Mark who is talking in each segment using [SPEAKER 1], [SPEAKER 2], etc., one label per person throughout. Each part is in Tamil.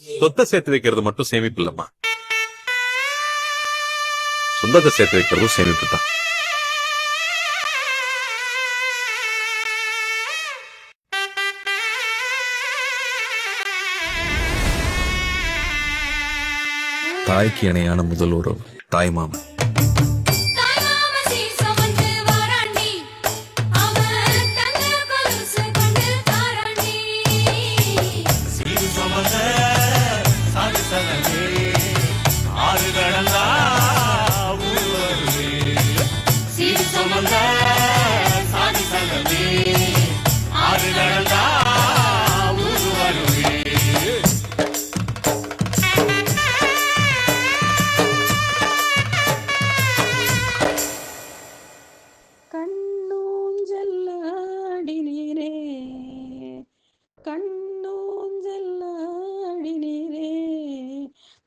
[SPEAKER 1] சொத்தை சேர்த்து வைக்கிறது மட்டும் சேமிப்பு இல்லம்மா, சொந்தத்தை சேர்த்து வைக்கிறதும் சேமிப்பு தான். தாய்க்கு இணையான முதல் உறவு தாய் மாமன்.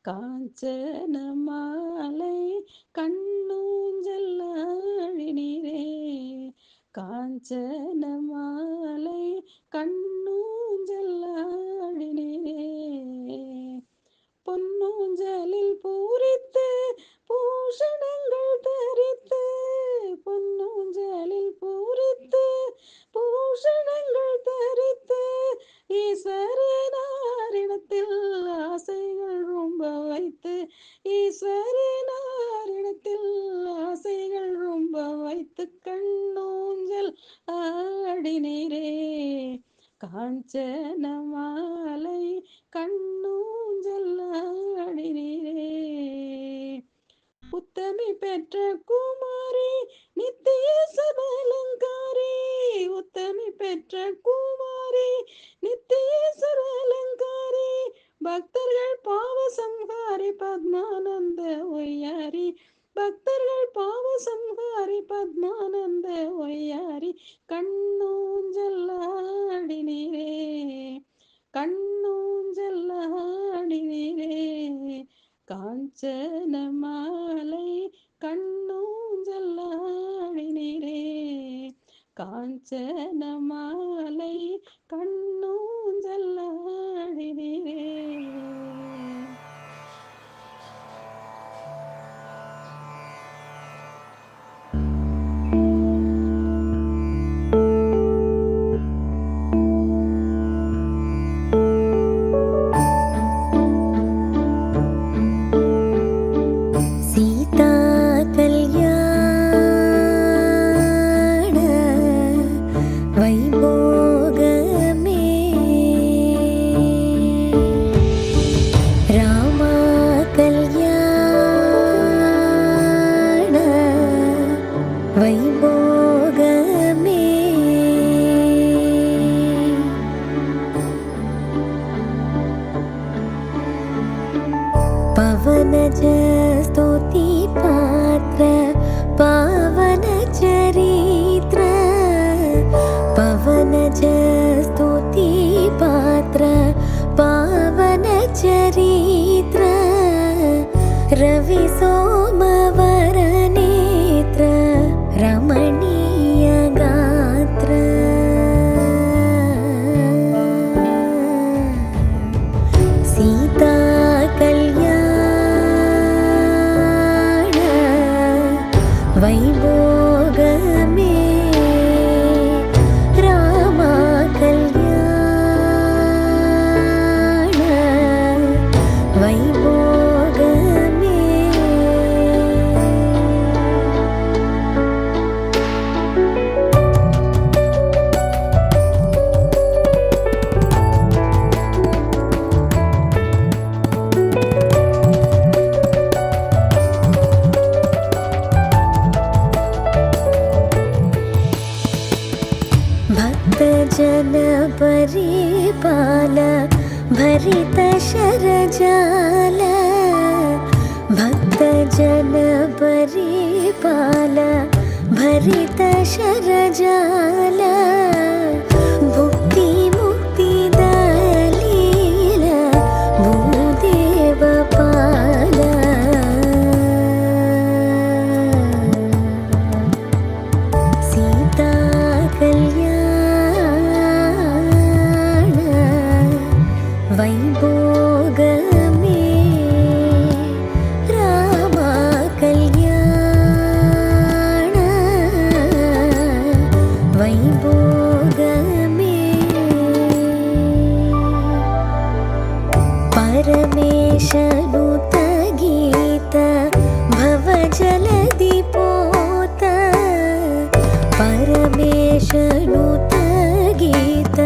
[SPEAKER 2] காஞ்சன மாலை கண்ணூஞ்சல்லாடினீரே, காஞ்சன மாலை கண்ணூஞ்சல்லாடினீரே, பொன்னூஞ்சலில் பூரித்து பூஷணங்கள் தரித்து, பொன்னூஞ்சலில் பூரித்து பூஷணங்கள் தரித்து, ஈஸ்வரனாரிடத்தில் ஆசைகள் ரொம்ப வைத்து, ஈஸ்வரனாரிடத்தில் ஆசைகள் ரொம்ப வைத்து, கண்ணூஞ்சல் ஆடினீரே, காஞ்சன மாலை கண்ணூஞ்சல் ஆடினீரே. உத்தமி பெற்ற குமாரி நித்திய சபலங்காரி, உத்தமி பெற்ற குமாரி நித்திய சபலங்காரி, பக்தர்கள் பாவசம்ஹாரி பத்மானந்த ஒய்யாரி, பக்தர்கள் பாவசம்ஹாரி பத்மானந்த ஒய்யாரி, கண்ணூஞ்சல்லாடினீரே, கண்ணூஞ்சல்லாடினீரே, காஞ்சன மாலை கண்ணூஞ்சல்லாடினீரே, காஞ்சன மாலை கண்ணூஞ்சல்லாடினீரே.
[SPEAKER 3] पवनज स्तुति पात्र पावन चरित्र, पवनज स्तुति पात्र पावन चरित्र, रवि सोमवर नेत्र रमणीय गात्र, सीता वैभोगमे, रामा कल्याण वैभोगमे, जन परिपाल भरित शरजाल, भक्त जन परिपाल भरित शरजाल, भुक्ति मुक्ति दलील भूदेव पाल, सीता कल्याण वैभोग परमेशनुत गीत भवजलधि पोत परमेशनुत गीत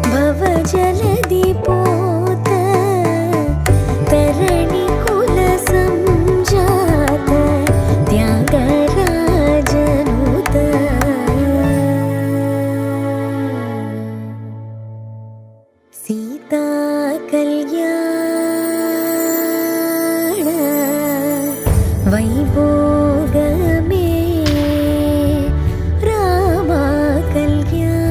[SPEAKER 3] भवजलधि पोत तरणि कुल संजात त्यागराजनुत सीता कल्याण वैभोगमे रामा कल्याण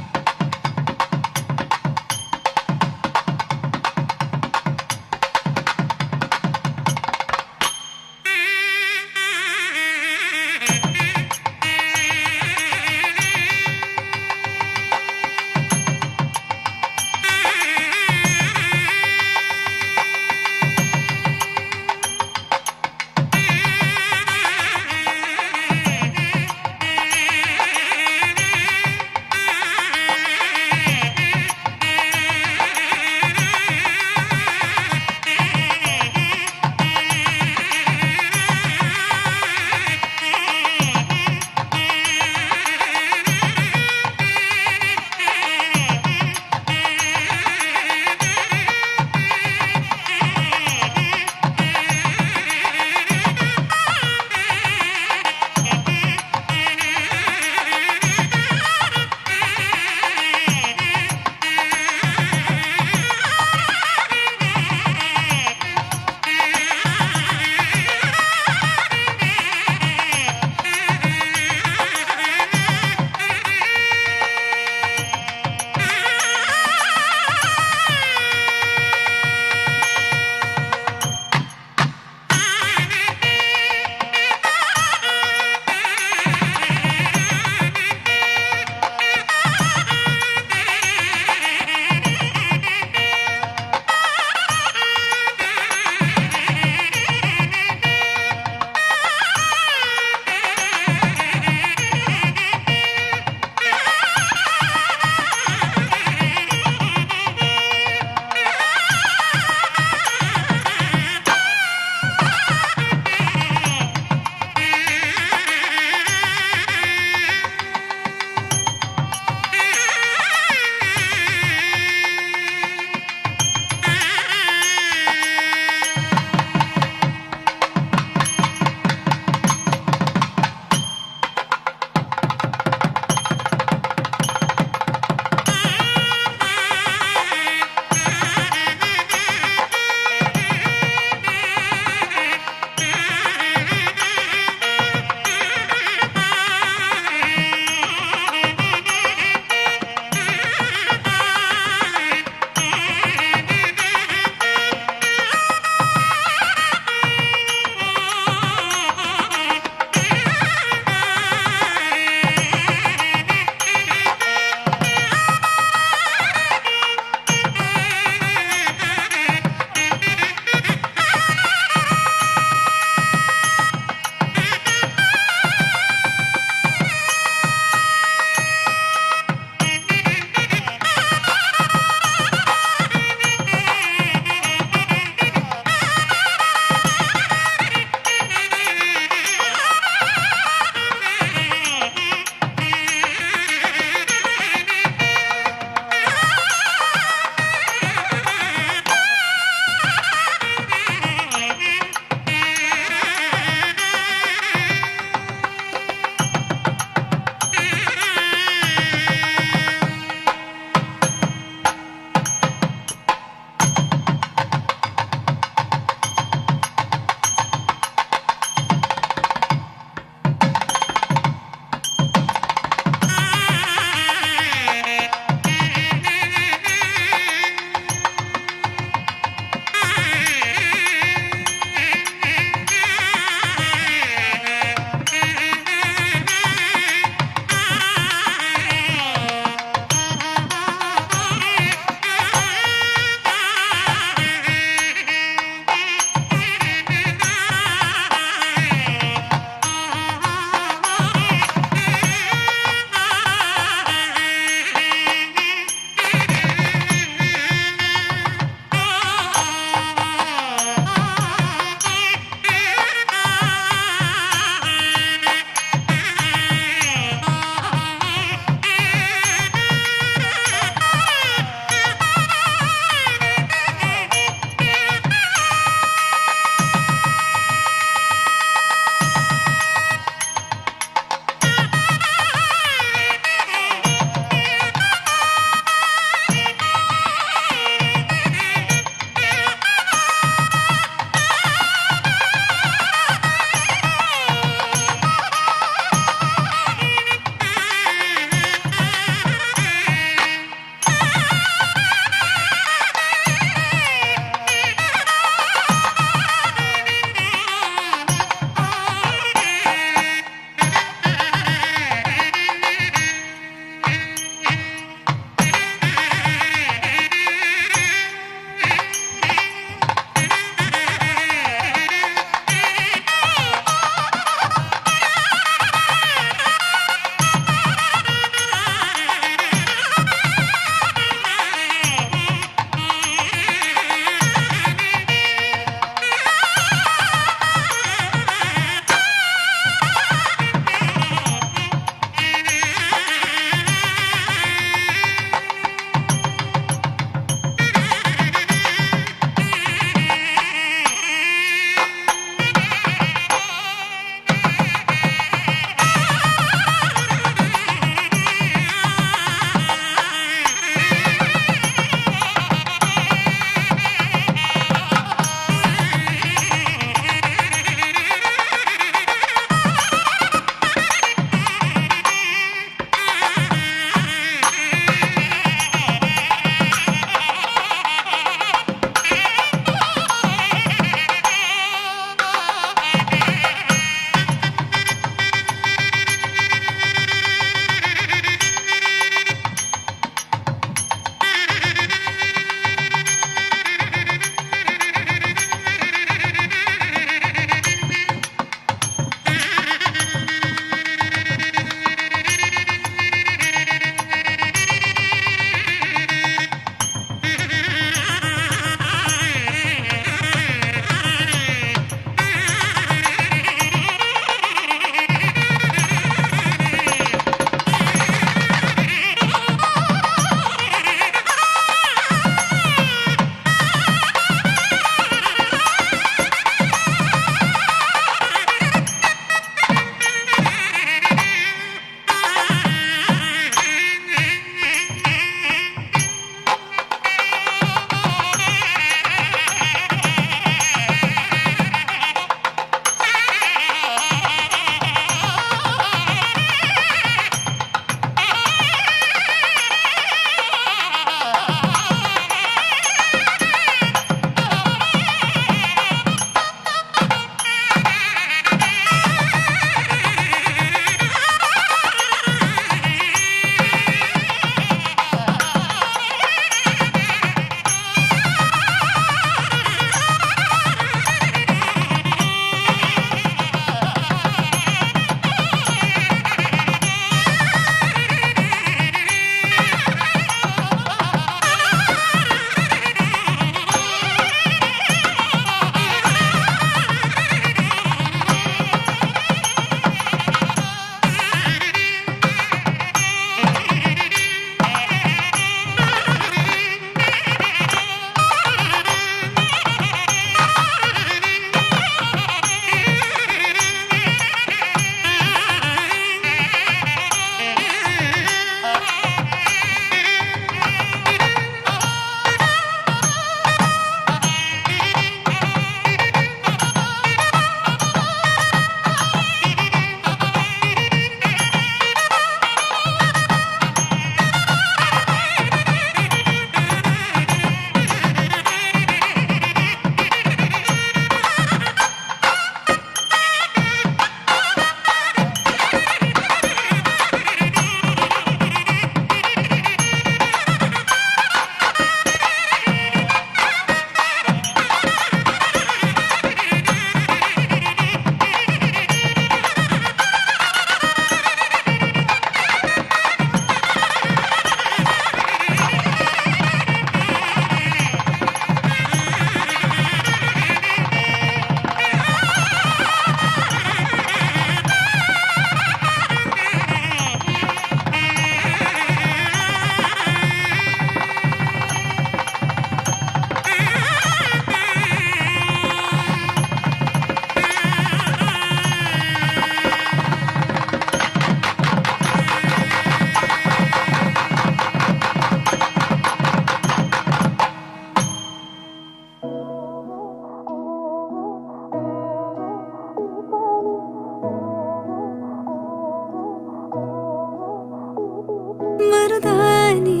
[SPEAKER 3] மருதானி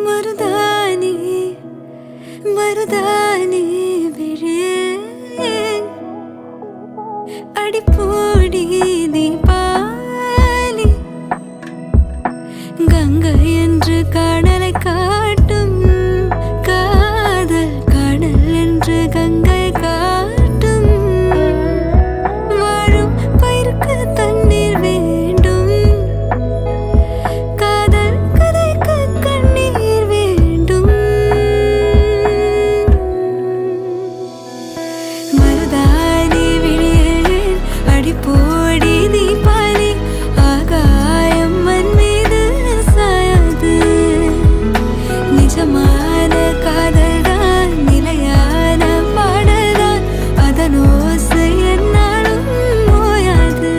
[SPEAKER 3] மருதானி மருதானி விழியே அடிப்போடி தீபாவளி கங்கை என்று கடலை காட்டும் காதல் கடல் என்று கங்கை காட்டும் வாழும் பயிருக்கு தண்ணீர் வேண்டும் காதல் கதைக்கு கண்ணீர் வேண்டும் மருதானி விழியே அடிப்போடி தீபாவளி ஆகாயம் மண் மீது சாயாது நிஜமான காதல் தான் நிலையான பாடல் தான் அதன் ஓசை என்னாலும் ஓயாது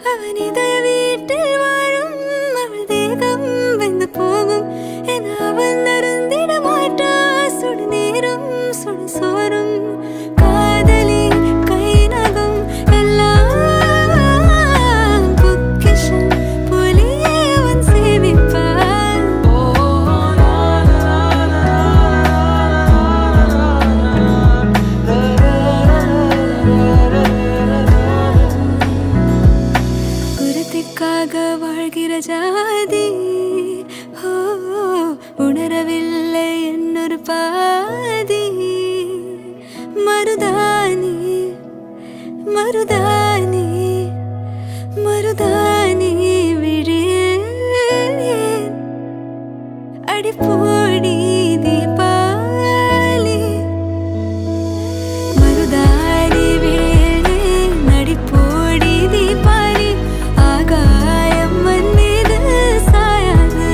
[SPEAKER 3] அவன் இதய வீட்டில் வாழும் அவள் தேகம் வெந்து போகும் என அவள் அருந்திட மாட்டா சுடு நீரும் சுடு சோறும் காதலி கை நகம் எல்லாம் பொக்கிஷம் போலியே அவன் சேமிப்பான் குருத்திற்காக வாழ்கிற ஜாதி ஓ உணரவில்லை என்னொரு பாதி மருதானி மருதானி மருதானி விழியே அடிப்போடி தீபாவளி மருதானி விழியே நடிப்போடி தீபாவளி ஆகாயம் மண் மீது சாயாது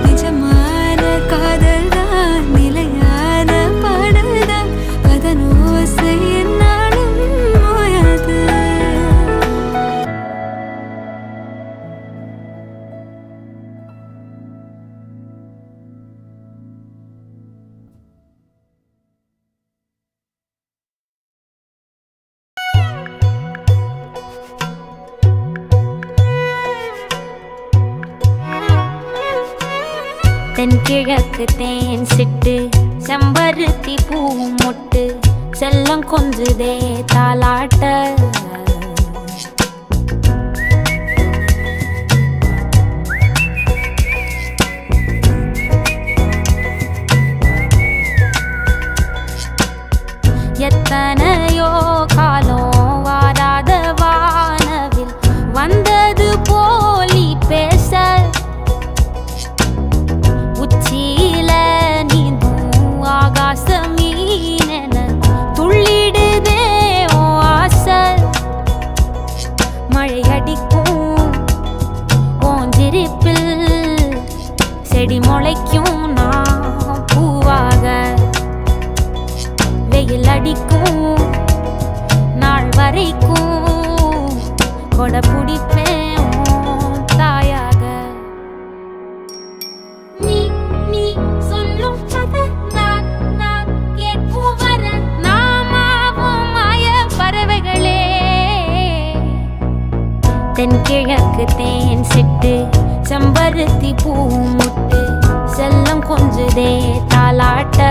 [SPEAKER 3] நிஜமான காதல் தான் நிலையான பாடல் தான் அதன் ஓசை என்னாலும் ஓயாது
[SPEAKER 4] தென்கிழக்கு தேன் சிட்டு செம்பருத்தி பூ மொட்டு செல்லம் கொஞ்சுதே தாலாட்ட எத்தனையோ காலம் வாராத வானவில் வந்தது போலி பேச உச்சியில நீந்தும் ஆகாச மீனென துள்ளிடுதே ஓ ஆசை மழை அடிக்கும் ஓஞ்சிருப்பில் செடி முளைக்கும் நான் பூவாக வெயில் அடிக்கும் நாள் வரைக்கும் கொடை பிடிப்பேன் உன் தாயாக நீ நீ சொல்லும் கதை நான் கேட்கும் வர நாமாவும் மாய பறவைகளே தென்கிழக்கு தேன் சிட்டு செம்பருத்தி பூ முட்டு செல்லம் கொஞ்சுதே தாலாட்ட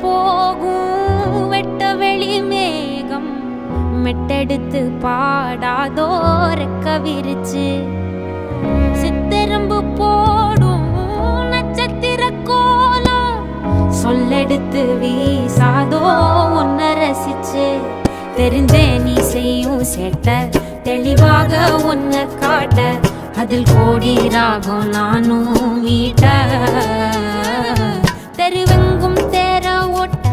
[SPEAKER 4] போகும் வெட்ட வெளி மேகம் மெட்டெடுத்து பாடாதோ ரெக்க விரிச்சு சித்தரம்பு போடும் நட்சத்திர கோலம் சொல்லெடுத்து வீசாதோ உன்னை ரசிச்சு தெரிஞ்சே நீ செய்யும் சேட்ட தெளிவாக உன்னை காட்ட அதில் கோடி ராகம் நானும் மீட்ட தெருவெங்கும் தேர ஓட்ட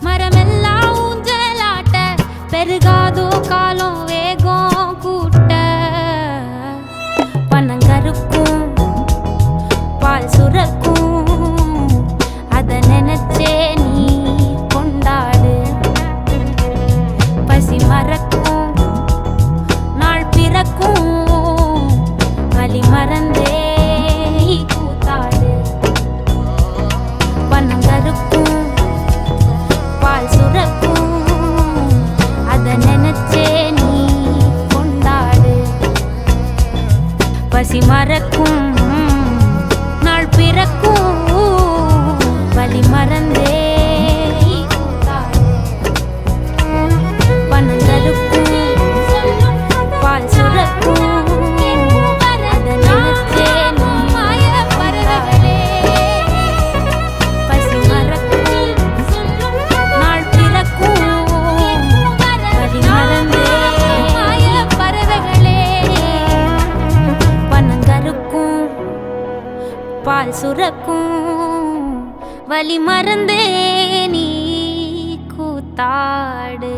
[SPEAKER 4] மரமெல்லாம் ஊஞ்சலாட்ட பெருகாதோ காலம் வேகம் கூட்ட பனங்கருக்கும் பால் சுரக்கும் அத நினைச்சே நீ கொண்டாடு பசி மறக்கும் நாள் பிறக்கும் வலி மறந்தே கூத்தாடு பனங்கருக்கும் பால் சுரக்கும் அத நினைச்சே நீ கொண்டாடு பசி மறக்கும் நாள் பிறக்கும் வலி மறந்தே கூத்தாடு பனங்கருக்கும் பால் சுரக்கும் அத நினைச்சே நீ பறவைகளே பசி மறக்கும் நாள் பிறக்கும் வலி மறந்தே பறவைகளே பனங்கருக்கும் பால் சுரக்கும் வலி மறந்தே நீ கூத்தாடு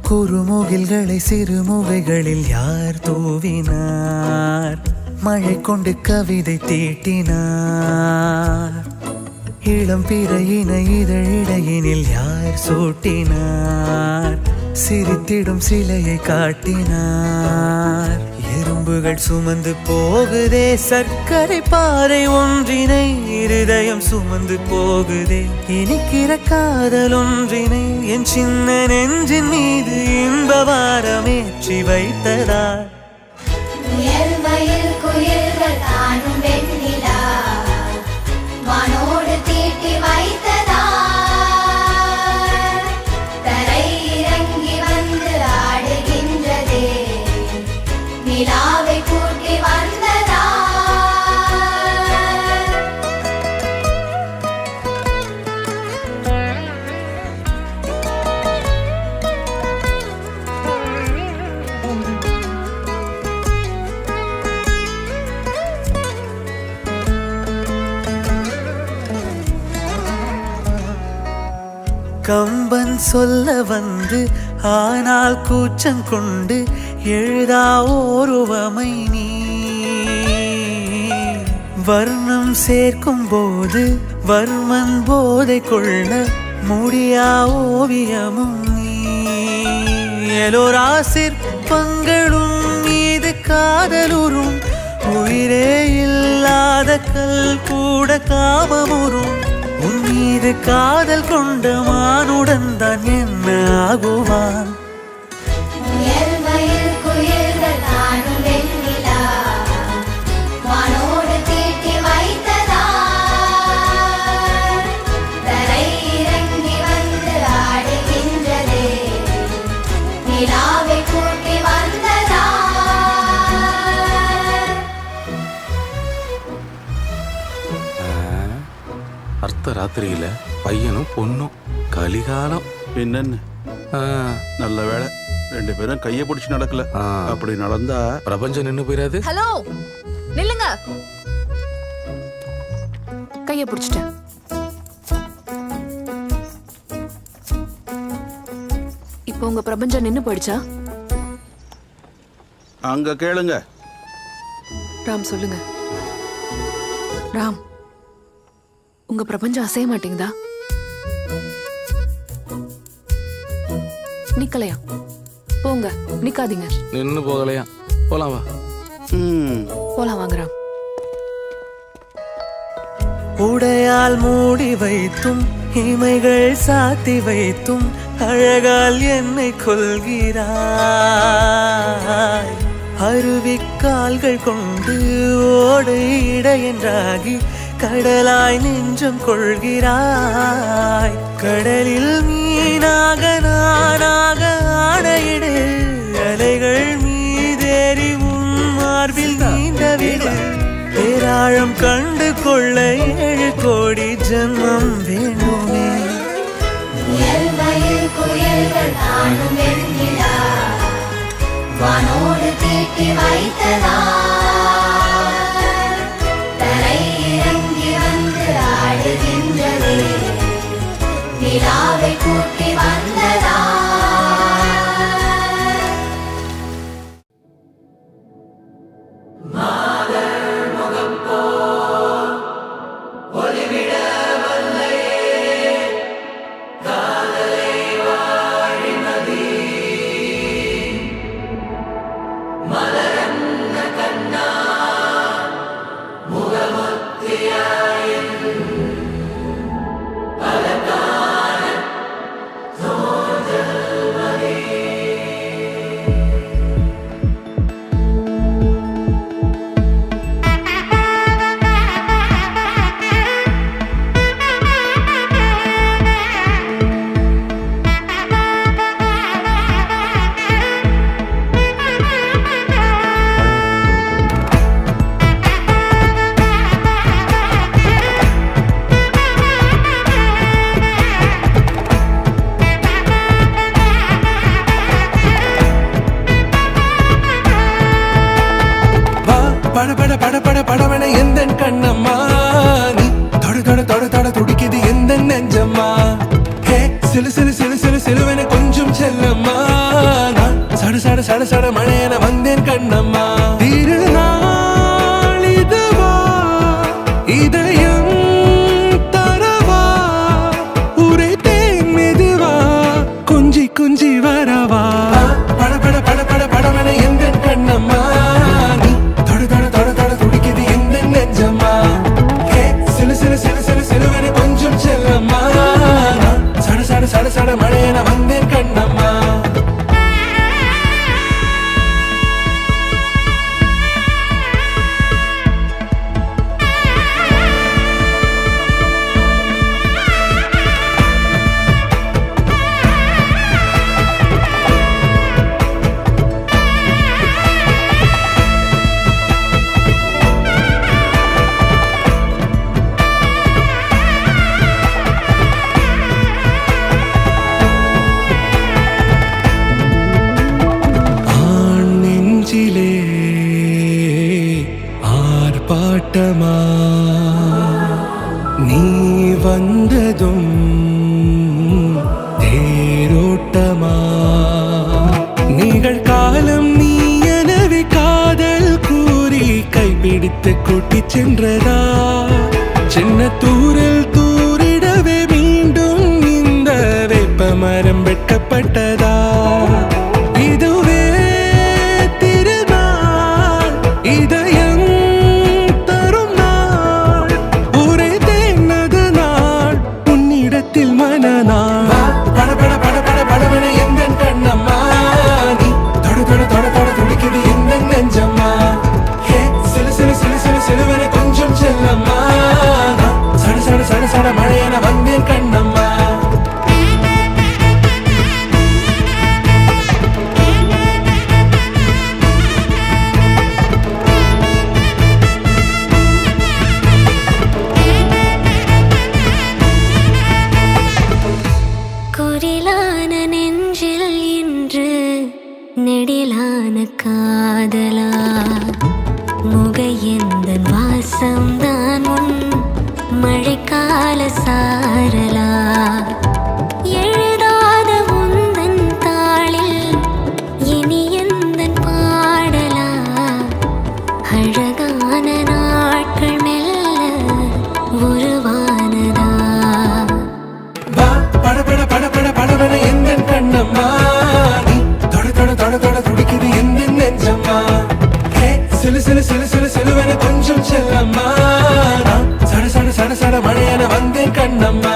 [SPEAKER 5] குறுமுகில்களை சிறுமுகைகளில் யார் தூவினார் மழை கொண்டு கவிதை தீட்டினார் இளம் பிறையின இதழிடையினில் யார் சூட்டினார் சிரித்திடும் சிலையை காட்டினார் எறும்புகள் சுமந்து போகுதே சர்க்கரை பாறை ஒன்றினை இருதயம் சுமந்து போகுதே இனிக்கிற காதல் ஒன்றினை என் சின்ன நெஞ்சின் மீது இன்ப வாரமேற்றி வைத்ததார்
[SPEAKER 6] முயல்மயில் குயில்கள் தானும் வெண்ணிலா வானோடு தீட்டி வைத்ததார் தரை இறங்கி வந்து ஆடுகின்றதே நிலாவை கூட்டி வந்ததார்
[SPEAKER 5] கம்பன் சொல்ல வந்து ஆனால் கூச்சம் கொண்டு எழுதா ஓருவமை நீ வர்ணம் சேர்க்கும் போது வர்மன் போதை கொள்ள முடியா ஓவியமும் நீ எலோரா சிற்பங்களும் மீது காதலுறும் உயிரே இல்லாத கல் கூட காமமுறும் உன் மீது காதல் கொண்ட மானுடன் தான் என்ன ஆகுவான்
[SPEAKER 6] முயல்மயில் குயில்கள் தானும் வெண்ணிலா வானோடு தீட்டி வைத்ததார் தரை இறங்கி வந்து ஆடுகின்றதே நிலாவை கூட்டி வந்ததார்
[SPEAKER 1] அர்த்த ராத்திரியில பையனும் பொண்ணும் கலிகாலம்
[SPEAKER 7] என்னன்னு
[SPEAKER 1] ஆ,
[SPEAKER 7] நல்ல வேளை ரெண்டு பேரும் கையை பிடிச்சு நடக்கல.
[SPEAKER 1] ஆ.
[SPEAKER 7] அப்படி நடந்தா
[SPEAKER 1] பிரபஞ்சம் நின்னு போயிடாது.
[SPEAKER 8] ஹலோ நில்லுங்க. கைய பிடிச்சிட்டேன். இப்போ உங்க பிரபஞ்சம் நின்னு போயிடுச்சா?
[SPEAKER 7] அங்க கேளுங்க.
[SPEAKER 8] ராம் சொல்லுங்க. ராம், உங்க பிரபஞ்சம் அசைய மாட்டேங்குதா? நிக்கலையா? போங்க, நிக்காதீங்க.
[SPEAKER 1] நின்னு போகலையா? போலாம் வா.
[SPEAKER 8] போலாம் வாங்க ராம்.
[SPEAKER 5] உடையால் மூடி வைத்தும் இமைகள் சாத்தி வைத்தும் அழகால் என்னை கொள்கிறாய். அருவிக்கால்கள் கொண்டு ஓடு இடையென்றாகி கடலாய் நெஞ்சம் கொள்கிறாய். கடலில் மீனாக நானாக ஆடையிடு, அலைகள் மீதேறி உன் மார்பில் நீண்டவிடு. பேராழம் கண்டு கொள்ள 7 கோடி ஜென்மம் வேண்டுமே.
[SPEAKER 6] இயல்பையில் குயல்கள் காணும் வெண்ணிலா வானோடு தீட்டி வைத்ததா தரை இறங்கி வந்து ஆடுகின்றதே நிலாவை கூட்டி வந்ததா.
[SPEAKER 9] படவன எந்த கண்ணம்மா, நீ தொட தொட தொட தொட துடிக்குது எந்த நெஞ்சம்மா. ஹே சிலு சிலு சிலு சிலு சிலுவன கொஞ்சம் செல்லம்மா, நான் சட சட சட சட மழையன வந்தேன் கண்ணம்மா. திருநாள் இதுவா இதயம் தரவா உரைத்தேன் மெதுவா கொஞ்சி கொஞ்சி வரவா. பட பட பட பட படவன எந்த கண்ணம்மா, நீ தொட தொட தொட தொட துடிக்குது எந்த நெஞ்சம்மா. ஹே சிலு சிலு சிலு சிலு சிலுவன கொஞ்சம் செல்லம்மா, நான் சட சட சட சட மழையன வந்தேன் கண்ணம்மா. ஆர்ப்பாட்டமா நீ வந்ததும் தேரோட்டமா நிகழ்காலம் நீ எனவே காதல் கூறி கைப்பிடித்து கூட்டிச் சென்றதா. சின்ன தூரல் தூரிடவே மீண்டும் இந்த வேப்ப மரம் வெட்கப்பட்டதா. இதுவே திருநாள் இதயம் தரும் நாள் ஒரே தேனது நாள் உன்னிடத்தில் மனநாள். பட பட பட பட படவன எந்த கண்ணம்மா, நீ தொட தொட தொட தொட துடிக்குது எந்த நெஞ்சம்மா. ஹே சிலு சிலு சிலு சிலு சிலுவன கொஞ்சம் செல்லம்மா, நான் சட சட சட சட மழையன வந்தேன் கண்ணம்மா.
[SPEAKER 4] குரிலான நெஞ்சில் இன்று நெடிலான காதலா முகையெந்தன் வாசம்தான் உன் மழைக்கால சாரலா. எழுதாத உந்தன் தாளில் இனி எந்தன் பாடலா. அழகான நாட்கள் மெல்ல உருவானதா.
[SPEAKER 9] பட பட பட பட படவன எந்த கண்ணம்மா, நீ தொட தொட தொட தொட துடிக்குது எந்த நெஞ்சம்மா. ஹே சிலு சிலு சிலு சிலு சிலுவன கொஞ்சம் செல்லம்மா, நான் சட சட சட சட மழையன வந்தேன் கண்ணம்மா.